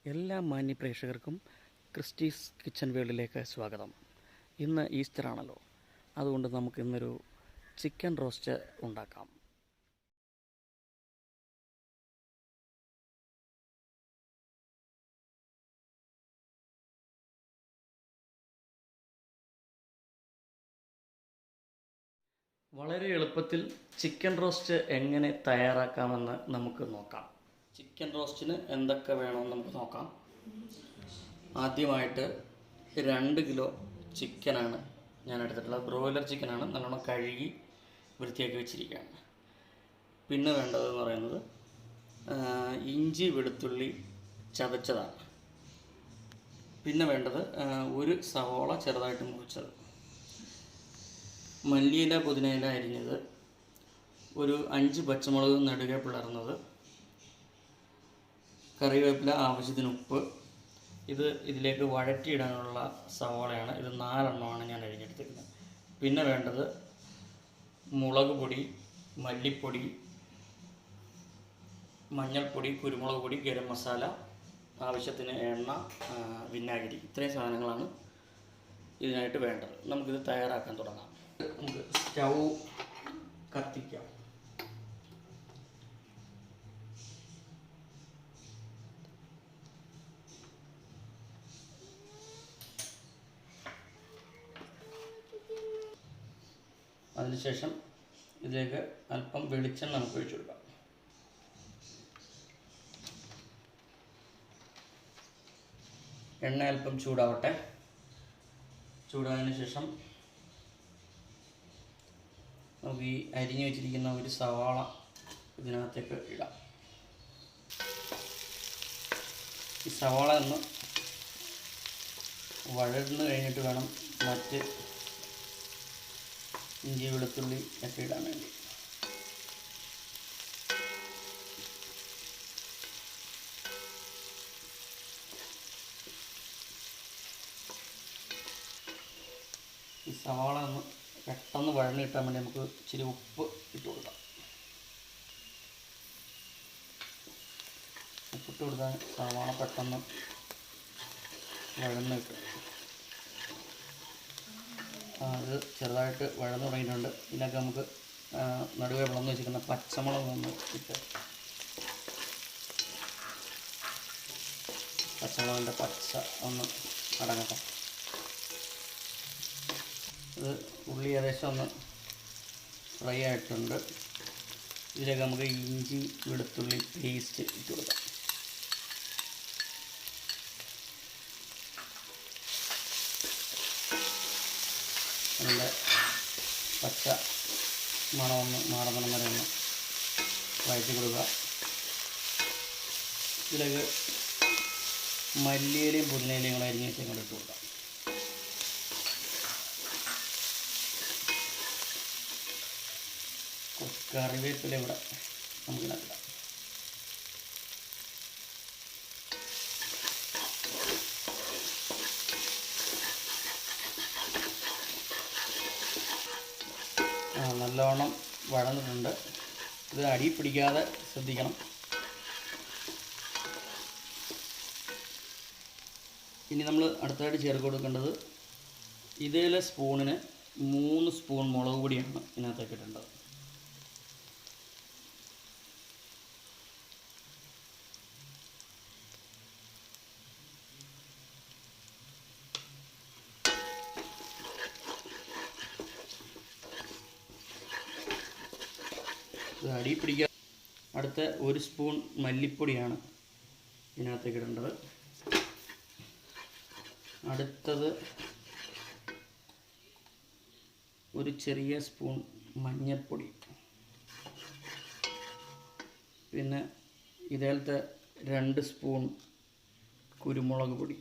എല്ലാ മാന്യ പ്രേക്ഷകർക്കും ക്രിസ്റ്റീസ് കിച്ചൺ വേൾഡിലേക്ക് സ്വാഗതം. ഇന്ന് ഈസ്റ്റർ ആണല്ലോ, അതുകൊണ്ട് നമുക്ക് ഇന്നൊരു ചിക്കൻ റോസ്റ്റ് ഉണ്ടാക്കാം. വളരെ എളുപ്പത്തിൽ ചിക്കൻ റോസ്റ്റ് എങ്ങനെ തയ്യാറാക്കാമെന്ന് നമുക്ക് നോക്കാം. ചിക്കൻ റോസ്റ്റിന് എന്തൊക്കെ വേണമെന്ന് നമുക്ക് നോക്കാം. ആദ്യമായിട്ട് 2 കിലോ ചിക്കനാണ് ഞാൻ എടുത്തിട്ടുള്ളത്. ബ്രോയിലർ ചിക്കനാണ്, നല്ലോണം കഴുകി വൃത്തിയാക്കി വെച്ചിരിക്കുകയാണ്. പിന്നെ വേണ്ടതെന്ന് പറയുന്നത് ഇഞ്ചി വെളുത്തുള്ളി ചതച്ചതാണ്. പിന്നെ വേണ്ടത് ഒരു സവോള ചെറുതായിട്ട് മുറിച്ചത്, മല്ലിയില പുതിനയില അരിഞ്ഞത്, ഒരു 5 പച്ചമുളക് നെടുകെ പിളർന്നത്, കറിവേപ്പില ആവശ്യത്തിന് ഉപ്പ്. ഇതിലേക്ക് വഴറ്റിയിടാനുള്ള സവോളയാണ്. ഇത് 4 എണ്ണമാണ് ഞാൻ അരിഞ്ഞെടുത്തിരിക്കുന്നത്. പിന്നെ വേണ്ടത് മുളക് പൊടി, മല്ലിപ്പൊടി, മഞ്ഞൾപ്പൊടി, കുരുമുളക് പൊടി, ഗരം മസാല, ആവശ്യത്തിന് എണ്ണ, വിനാഗിരി. ഇത്രയും സാധനങ്ങളാണ് ഇതിനായിട്ട് വേണ്ടത്. നമുക്കിത് തയ്യാറാക്കാൻ തുടങ്ങാം. നമുക്ക് സ്റ്റൗ കത്തിക്കാം. അതിനുശേഷം ഇതിലേക്ക് അല്പം വെളിച്ചെണ്ണ നമുക്ക് ഒഴിച്ചു കൊടുക്കാം. എണ്ണ അല്പം ചൂടാവട്ടെ. ചൂടായതിനു ശേഷം നമുക്ക് ഈ അരിഞ്ഞു വെച്ചിരിക്കുന്ന ഒരു സവാള ഇതിനകത്തേക്ക് ഇടാം. ഈ സവാള ഒന്ന് വഴന്ന് കഴിഞ്ഞിട്ട് വേണം മറ്റ് ഇഞ്ചി വെളുത്തുള്ളി ഒക്കെ ഇടാൻ വേണ്ടി. ഈ സവാള ഒന്ന് പെട്ടെന്ന് വഴന്ന് കിട്ടാൻ വേണ്ടി നമുക്ക് ഇച്ചിരി ഉപ്പ് ഇട്ട് കൊടുക്കാം. ഉപ്പിട്ട് കൊടുത്താൽ സവാള പെട്ടെന്ന് വഴന്ന് കിട്ടും. അത് ചെറുതായിട്ട് വഴന്ന് തുടങ്ങിയിട്ടുണ്ട്. ഇതിനൊക്കെ നമുക്ക് നടുവേ വിളന്ന് വെച്ചിരിക്കുന്ന പച്ചമുളക് ഒന്ന് ഇട്ട്, പച്ചമുളകിൻ്റെ പച്ച ഒന്ന് അടങ്ങട്ടെ. ഇത് ഉള്ളി ഏകദേശം ഒന്ന് ഫ്രൈ ആയിട്ടുണ്ട്. ഇതിലേക്ക് നമുക്ക് ഇഞ്ചി വെളുത്തുള്ളി പേസ്റ്റ് ഇട്ട് കൊടുക്കാം. അതിൻ്റെ പച്ച മണമൊന്ന് മാറുന്ന വരെ ഒന്ന് വഴറ്റി കൊടുക്കുക. ഇതിലേക്ക് മല്ലിയിലയും പുതിനയിലയും കൂടെ അരിഞ്ഞ് വെച്ച് ഇങ്ങോട്ട് ഇട്ട് കൊടുക്കാം. കുറച്ച് കറിവേപ്പില ഇവിടെ നമുക്കിടാം. നല്ലോണം വഴന്നിട്ടുണ്ട്. ഇത് അടി പിടിക്കാതെ ശ്രദ്ധിക്കണം. ഇനി നമ്മൾ അടുത്തായിട്ട് ചേർത്ത് കൊടുക്കേണ്ടത് ഇതേലെ സ്പൂണിന് 3 സ്പൂൺ മുളക് പൊടിയാണ് ഇതിനകത്തേക്ക് ഇടേണ്ടത്. ഇത് അടി പിടിക്കുക. അടുത്ത 1 സ്പൂൺ മല്ലിപ്പൊടിയാണ് ഇതിനകത്തേക്ക് ഇടേണ്ടത്. അടുത്തത് ഒരു ചെറിയ സ്പൂൺ മഞ്ഞൾപ്പൊടി. പിന്നെ ഇതേലത്തെ 2 സ്പൂൺ കുരുമുളക് പൊടി.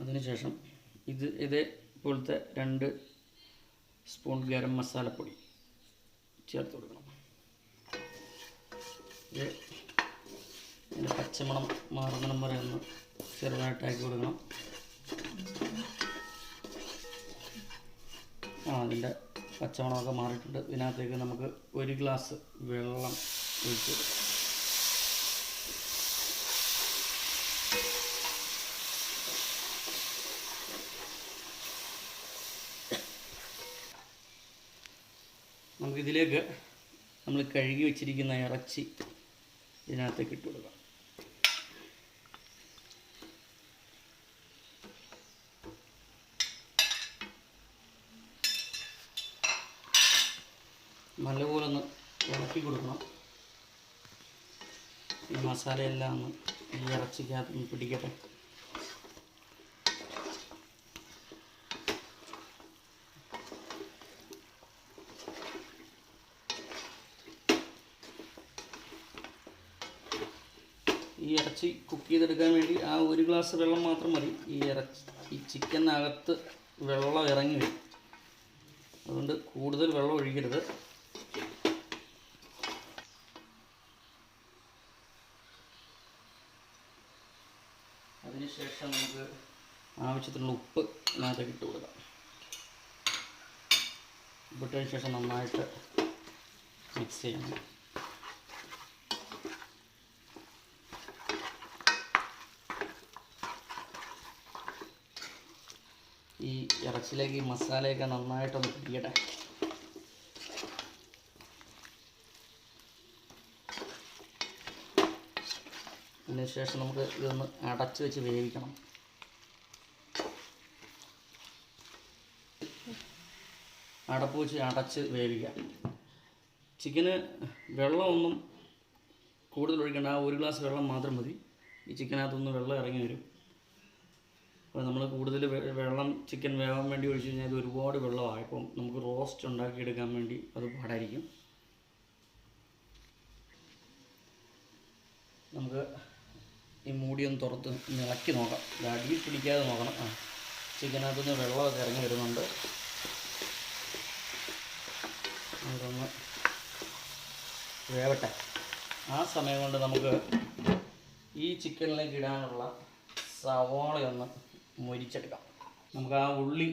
അതിനുശേഷം ഇതേപോലത്തെ 2 സ്പൂൺ ഗരം മസാലപ്പൊടി ചേർത്ത് കൊടുക്കണം. ഇതിൻ്റെ പച്ചമണം മാറുന്നിടം വരെ ഒന്ന് ചെറുതായിട്ടാക്കി കൊടുക്കണം. അതിൻ്റെ പച്ചമണമൊക്കെ മാറിയിട്ടുണ്ട്. ഇതിനകത്തേക്ക് നമുക്ക് 1 ഗ്ലാസ് വെള്ളം ഒഴിച്ച് കൊടുക്കാം. നമുക്കിതിലേക്ക് നമ്മൾ കഴുകി വെച്ചിരിക്കുന്ന ഇറച്ചി ഇതിനകത്തേക്ക് ഇട്ട് കൊടുക്കാം. നല്ലപോലെ ഒന്ന് ഇളക്കി കൊടുക്കണം. ഈ മസാലയെല്ലാം ഒന്ന് ഈ ഇറച്ചിക്കകത്ത് പിടിക്കട്ടെ. ഈ ഇറച്ചി കുക്ക് ചെയ്തെടുക്കാൻ വേണ്ടി ആ 1 ഗ്ലാസ് വെള്ളം മാത്രം മതി. ഈ ചിക്കനകത്ത് വെള്ളം ഇറങ്ങി വരും. അതുകൊണ്ട് കൂടുതൽ വെള്ളം ഒഴിക്കരുത്. അതിനുശേഷം നമുക്ക് ആവശ്യത്തിനുള്ള ഉപ്പ് ഇതിനകത്തേക്ക് ഇട്ട് കൊടുക്കാം. ഉപ്പിട്ടതിന് ശേഷം നന്നായിട്ട് മിക്സ് ചെയ്യണം. ഈ ഇറച്ചിയിലേക്ക് ഈ മസാലയൊക്കെ നന്നായിട്ടൊന്ന് പിടിക്കട്ടെ. അതിനുശേഷം നമുക്ക് ഇതൊന്ന് അടച്ച് വെച്ച് വേവിക്കണം. അടപ്പ് വെച്ച് അടച്ച് വേവിക്കാം. ചിക്കന് വെള്ളമൊന്നും കൂടുതൽ ഒഴിക്കേണ്ട. ആ 1 ഗ്ലാസ് വെള്ളം മാത്രം മതി. ഈ ചിക്കനകത്തൊന്ന് വെള്ളം ഇറങ്ങി വരും. അപ്പോൾ നമ്മൾ കൂടുതൽ വെള്ളം ചിക്കൻ വേവാൻ വേണ്ടി ഒഴിച്ച് കഴിഞ്ഞാൽ ഇത് ഒരുപാട് വെള്ളമാണ്. ഇപ്പം നമുക്ക് റോസ്റ്റ് ഉണ്ടാക്കിയെടുക്കാൻ വേണ്ടി അത് പാടായിരിക്കും. നമുക്ക് ഈ മൂടിയൊന്ന് തുറത്ത് ഇളക്കി നോക്കാം. ഇത് അടിയിൽ പിടിക്കാതെ നോക്കണം. ചിക്കനകത്തുനിന്ന് വെള്ളമൊക്കെ ഇറങ്ങി വരുന്നുണ്ട്. അതൊന്ന് വേവട്ടെ. ആ സമയം കൊണ്ട് നമുക്ക് ഈ ചിക്കനിലേക്ക് ഇടാനുള്ള സവാളയൊന്ന് മൊരിച്ചെടുക്കാം. നമുക്ക് ആ ഉള്ളി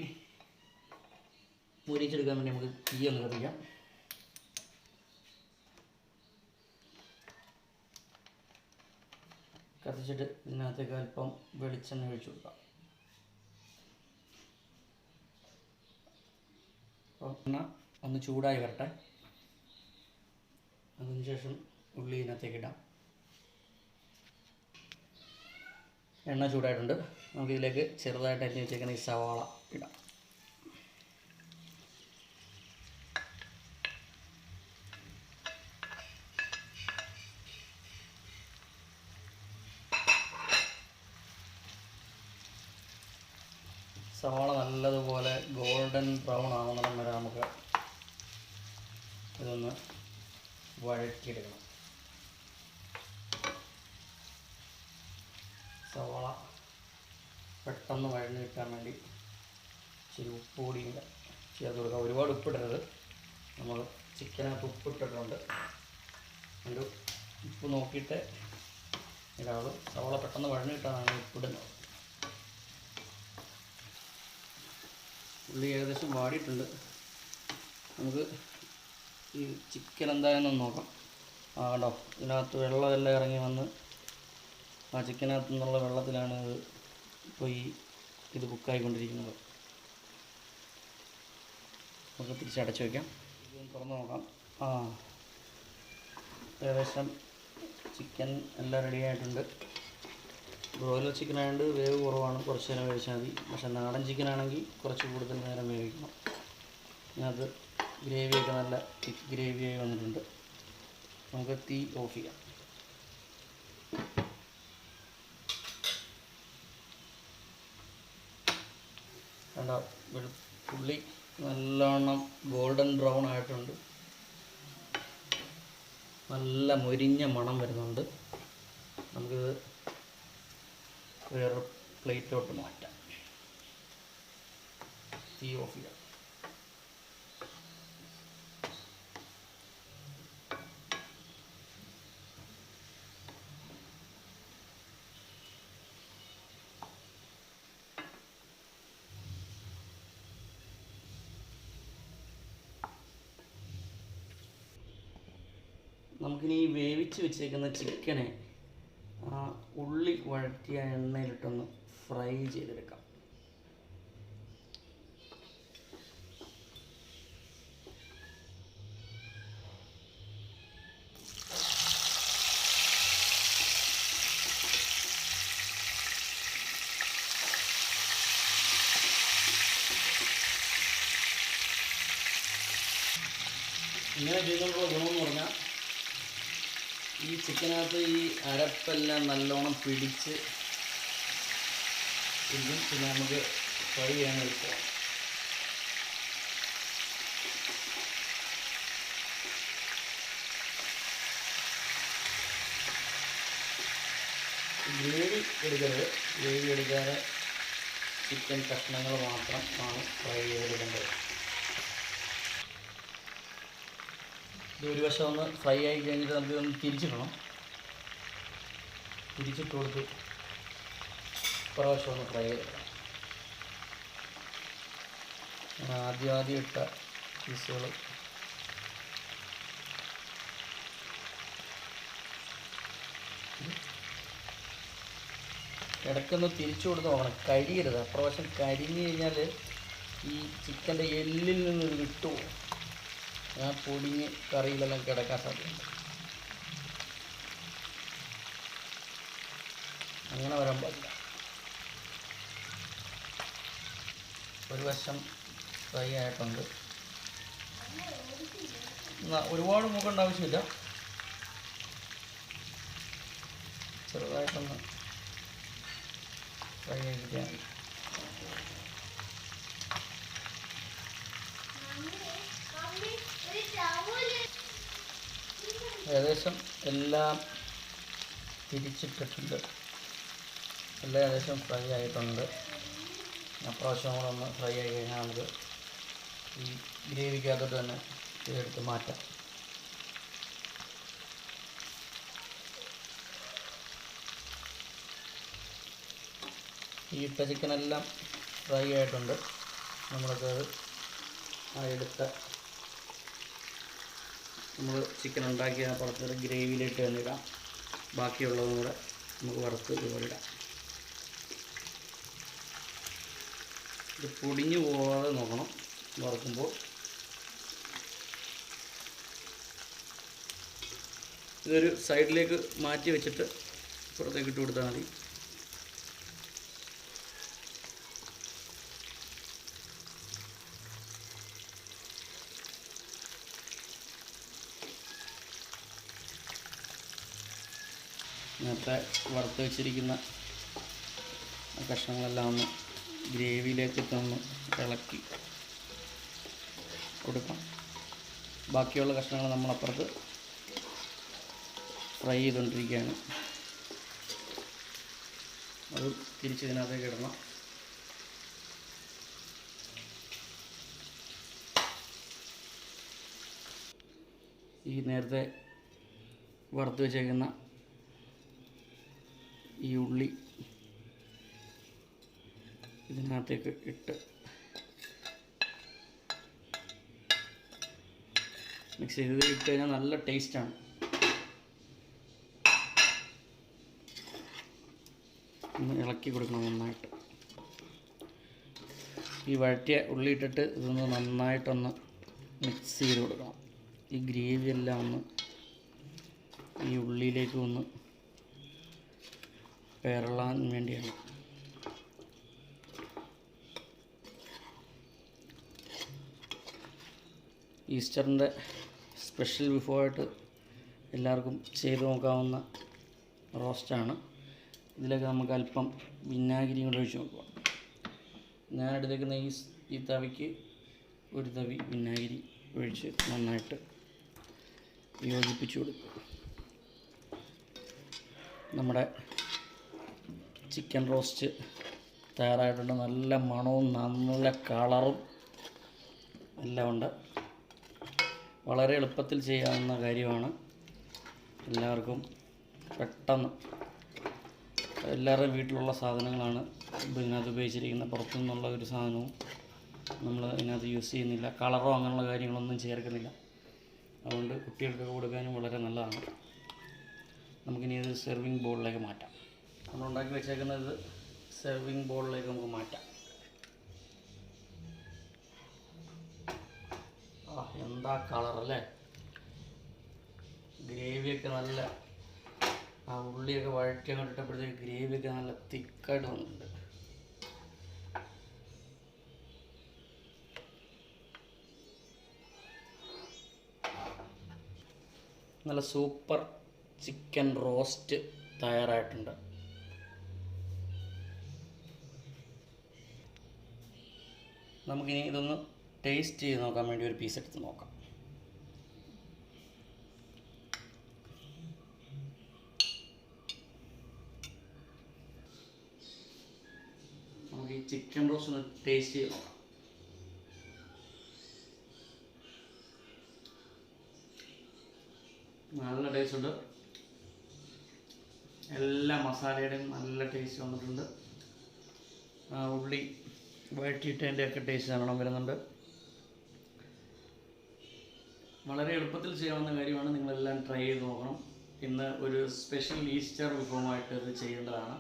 മൊരിച്ചെടുക്കാൻ വേണ്ടി നമുക്ക് തീ ഒന്ന് കത്തിക്കാം. കത്തിച്ചിട്ട് ഇതിനകത്തേക്ക് അല്പം വെളിച്ചെണ്ണ ഒഴിച്ചു കൊടുക്കാം. അപ്പോൾ എണ്ണ ഒന്ന് ചൂടായി വരട്ടെ. അതിനുശേഷം ഉള്ളി ഇതിനകത്തേക്ക് ഇടാം. എണ്ണ ചൂടായിട്ടുണ്ട്. നമുക്കിതിലേക്ക് ചെറുതായിട്ട് അരിഞ്ഞ് വെച്ചേക്കുന്ന ഈ സവാള ഇടാം. സവാള നല്ലതുപോലെ ഗോൾഡൻ ബ്രൗൺ ആവുന്നിടം വരെ നമുക്ക് ഇതൊന്ന് വഴറ്റിയെടുക്കണം. സവാള പെട്ടെന്ന് വഴഞ്ഞ് കിട്ടാൻ വേണ്ടി ഇച്ചിരി ഉപ്പ് കൂടിയും ചേർത്ത് കൊടുക്കുക. ഒരുപാട് ഉപ്പിടരുത്. നമ്മൾ ചിക്കനകത്ത് ഉപ്പിട്ടിട്ടുണ്ട്. ഒരു ഉപ്പ് നോക്കിയിട്ട് ഇടാവുള്ളൂ. സവാള പെട്ടെന്ന് വഴഞ്ഞ് കിട്ടാനാണ് ഉപ്പിടുന്നത്. ഉള്ളി ഏകദേശം വാടിയിട്ടുണ്ട്. നമുക്ക് ഈ ചിക്കൻ എന്തായാലും നോക്കാം. കണ്ടോ, ഇതിനകത്ത് വെള്ളമെല്ലാം ഇറങ്ങി വന്ന് ആ ചിക്കനകത്തു നിന്നുള്ള വെള്ളത്തിലാണ് ഇപ്പോൾ ഇത് കുക്കായിക്കൊണ്ടിരിക്കുന്നത്. നമുക്ക് തിരിച്ചടച്ച് വയ്ക്കാം. ഇത് തുറന്ന് നോക്കാം. ഏകദേശം ചിക്കൻ എല്ലാം റെഡി ആയിട്ടുണ്ട്. ബ്രോയിലർ ചിക്കൻ ആയതുകൊണ്ട് വേവ് കുറവാണ്. കുറച്ച് നേരം വേവിച്ചാൽ മതി. പക്ഷേ നാടൻ ചിക്കൻ ആണെങ്കിൽ കുറച്ച് കൂടുതൽ നേരം വേവിക്കണം. അത് ഗ്രേവിയൊക്കെ നല്ല തിക്ക് ഗ്രേവിയായി വന്നിട്ടുണ്ട്. നമുക്ക് തീ ഓഫ് ചെയ്യാം. കണ്ടോ, വെളുത്തുള്ളി നല്ലോണം ഗോൾഡൻ ബ്രൗൺ ആയിട്ടുണ്ട്. നല്ല മൊരിഞ്ഞ മണം വരുന്നുണ്ട്. നമുക്കിത് വേറെ പ്ലേറ്റിലോട്ട് മാറ്റാം. തീ ഓഫ് ചെയ്യാം. നമുക്കിനി ഈ വേവിച്ച് വെച്ചേക്കുന്ന ചിക്കനെ ആ ഉള്ളി വഴറ്റിയ എണ്ണയിലിട്ടൊന്ന് ഫ്രൈ ചെയ്തെടുക്കാം. ഇങ്ങനെ ചെയ്തുകൊണ്ടുള്ള ഗുണമെന്ന് പറഞ്ഞാൽ ഈ ചിക്കനകത്ത് ഈ അരപ്പെല്ലാം നല്ലോണം പിടിച്ച് ഇതും പിന്നെ നമുക്ക് ഫ്രൈ ചെയ്യാൻ എളുപ്പമാണ്. ഗ്രേവി എടുക്കരുത്. ഗ്രേവി എടുക്കാതെ ചിക്കൻ കഷ്ണങ്ങൾ മാത്രം ആണ് ഫ്രൈ ചെയ്തെടുക്കേണ്ടത്. ഇത് ഒരു വശം ഒന്ന് ഫ്രൈ ആയി കഴിഞ്ഞിട്ട് നമുക്കിതൊന്ന് തിരിച്ചിടണം. തിരിച്ചിട്ട് കൊടുത്ത് പ്രാവശ്യം ഒന്ന് ഫ്രൈ ചെയ്തെടുക്കണം. ആദ്യം ഇട്ട പീസുകൾ ഇടയ്ക്കൊന്ന് തിരിച്ചു കൊടുത്ത് നോക്കണം, കരിയരുത്. അപ്രാവശ്യം കരിഞ്ഞു കഴിഞ്ഞാൽ ഈ ചിക്കൻ്റെ എല്ലിൽ നിന്നൊരു വിട്ടുപോകും. ആ പൊടിഞ്ഞ് കറിയിലെല്ലാം കിടക്കാൻ സാധ്യതയുണ്ട്. അങ്ങനെ വരാൻ പാടില്ല. ഒരു വശം ഫ്രൈ ആയിട്ടുണ്ട്. ഒരുപാട് മൂക്കേണ്ട ആവശ്യമില്ല, ചെറുതായിട്ടൊന്ന് ഫ്രൈ ആക്കിയാൽ മതി. ഏകദേശം എല്ലാം തിരിച്ചിട്ടിട്ടുണ്ട്. എല്ലാം ഏകദേശം ഫ്രൈ ആയിട്ടുണ്ട്. അപ്രാവശ്യം കൂടെ ഒന്ന് ഫ്രൈ ആയി കഴിഞ്ഞാൽ നമുക്ക് ഈ ഗ്രേവിക്കകത്തോട്ട് തന്നെ ഇതെടുത്ത് മാറ്റാം. ഈ ഇട്ട ചിക്കനെല്ലാം ഫ്രൈ ആയിട്ടുണ്ട്. നമ്മളത് ആ എടുത്ത നമ്മൾ ചിക്കൻ ഉണ്ടാക്കിയ പുറത്തൊരു ഗ്രേവിയിലിട്ട് തന്നെ ഇടാം. ബാക്കിയുള്ളതും കൂടെ നമുക്ക് വറുത്ത് ഇതുപോലെ ഇടാം. ഇത് പൊടിഞ്ഞു പോകാതെ നോക്കണം വറുക്കുമ്പോൾ. ഇതൊരു സൈഡിലേക്ക് മാറ്റി വെച്ചിട്ട് പുറത്തേക്ക് ഇട്ട് കൊടുത്താൽ മതി. നേരത്തെ വറുത്ത് വെച്ചിരിക്കുന്ന കഷ്ണങ്ങളെല്ലാം ഒന്ന് ഗ്രേവിയിലേക്കിട്ടൊന്ന് ഇളക്കി കൊടുക്കാം. ബാക്കിയുള്ള കഷ്ണങ്ങൾ നമ്മളപ്പുറത്ത് ഫ്രൈ ചെയ്തുകൊണ്ടിരിക്കുകയാണ്. അത് തിരിച്ചിതിനകത്തേക്ക് ഇടണം. ഈ നേരത്തെ വറുത്ത് വെച്ചേക്കുന്ന ഈ ഉള്ളി ഇതിനകത്തേക്ക് ഇട്ട് മിക്സ് ചെയ്ത് ഇട്ട് കഴിഞ്ഞാൽ നല്ല ടേസ്റ്റാണ്. ഒന്ന് ഇളക്കി കൊടുക്കണം നന്നായിട്ട്. ഈ വഴറ്റിയ ഉള്ളി ഇട്ടിട്ട് ഇതൊന്ന് നന്നായിട്ടൊന്ന് മിക്സ് ചെയ്ത് കൊടുക്കണം. ഈ ഗ്രേവി എല്ലാം ഒന്ന് ഈ ഉള്ളിയിലേക്ക് ഒന്ന് പേരളാൻ വേണ്ടിയാണ്. ഈസ്റ്ററിൻ്റെ സ്പെഷ്യൽ വിഭവമായിട്ട് എല്ലാവർക്കും ചെയ്ത് നോക്കാവുന്ന റോസ്റ്റാണ്. ഇതിലേക്ക് നമുക്ക് അല്പം വിനാഗിരി കൂടെ ഒഴിച്ച് നോക്കുക. ഞാൻ എടുത്തേക്കുന്ന ഈ തവിക്ക് ഒരു തവി വിനാഗിരി ഒഴിച്ച് നന്നായിട്ട് യോജിപ്പിച്ച് കൊടുക്കുക. നമ്മുടെ ചിക്കൻ റോസ്റ്റ് തയ്യാറായിട്ടുണ്ട്. നല്ല മണവും നല്ല കളറും എല്ലാം ഉണ്ട്. വളരെ എളുപ്പത്തിൽ ചെയ്യാവുന്ന കാര്യമാണ്. എല്ലാവർക്കും പെട്ടെന്ന് എല്ലാവരുടെയും വീട്ടിലുള്ള സാധനങ്ങളാണ് ഇതിനകത്ത് ഉപയോഗിച്ചിരിക്കുന്നത്. പുറത്തുനിന്നുള്ള ഒരു സാധനവും നമ്മൾ ഇതിനകത്ത് യൂസ് ചെയ്യുന്നില്ല. കളറോ അങ്ങനെയുള്ള കാര്യങ്ങളൊന്നും ചേർക്കുന്നില്ല. അതുകൊണ്ട് കുട്ടികൾക്ക് കൊടുക്കാനും വളരെ നല്ലതാണ്. നമുക്കിനി ഇത് സെർവിങ് ബോളിലേക്ക് മാറ്റാം. നമ്മൾ ഉണ്ടാക്കി വെച്ചേക്കുന്നത് സെർവിങ് ബോളിലേക്ക് നമുക്ക് മാറ്റാം. എന്താ കളറല്ലേ! ഗ്രേവിയൊക്കെ നല്ല, ആ ഉള്ളിയൊക്കെ വഴറ്റി അങ്ങോട്ട് ഇട്ടപ്പോഴത്തേക്ക് ഗ്രേവിയൊക്കെ നല്ല തിക്കായിട്ട് വന്നിട്ടുണ്ട്. നല്ല സൂപ്പർ ചിക്കൻ റോസ്റ്റ് തയ്യാറായിട്ടുണ്ട്. നമുക്കിനി ഇതൊന്ന് ടേസ്റ്റ് ചെയ്ത് നോക്കാൻ വേണ്ടി ഒരു പീസ് എടുത്ത് നോക്കാം. നമുക്ക് ഈ ചിക്കൻ റോസ്റ്റ് ഒന്ന് ടേസ്റ്റ് ചെയ്ത് നോക്കാം. നല്ല ടേസ്റ്റ് ഉണ്ട്. എല്ലാ മസാലയുടെയും നല്ല ടേസ്റ്റ് വന്നിട്ടുണ്ട്. ഉള്ളി വഴറ്റിയിട്ടതിൻ്റെയൊക്കെ ടേസ്റ്റ് നല്ലോണം വരുന്നുണ്ട്. വളരെ എളുപ്പത്തിൽ ചെയ്യാവുന്ന കാര്യമാണ്. നിങ്ങളെല്ലാം ട്രൈ ചെയ്ത് നോക്കണം. ഇന്ന് ഒരു സ്പെഷ്യൽ ഈസ്റ്റർ വിഭവമായിട്ട് ഇത് ചെയ്യേണ്ടതാണ്.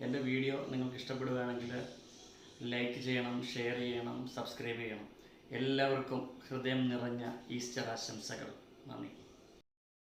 എൻ്റെ വീഡിയോ നിങ്ങൾക്ക് ഇഷ്ടപ്പെടുകയാണെങ്കിൽ ലൈക്ക് ചെയ്യണം, ഷെയർ ചെയ്യണം, സബ്സ്ക്രൈബ് ചെയ്യണം. എല്ലാവർക്കും ഹൃദയം നിറഞ്ഞ ഈസ്റ്റർ ആശംസകൾ. നന്ദി.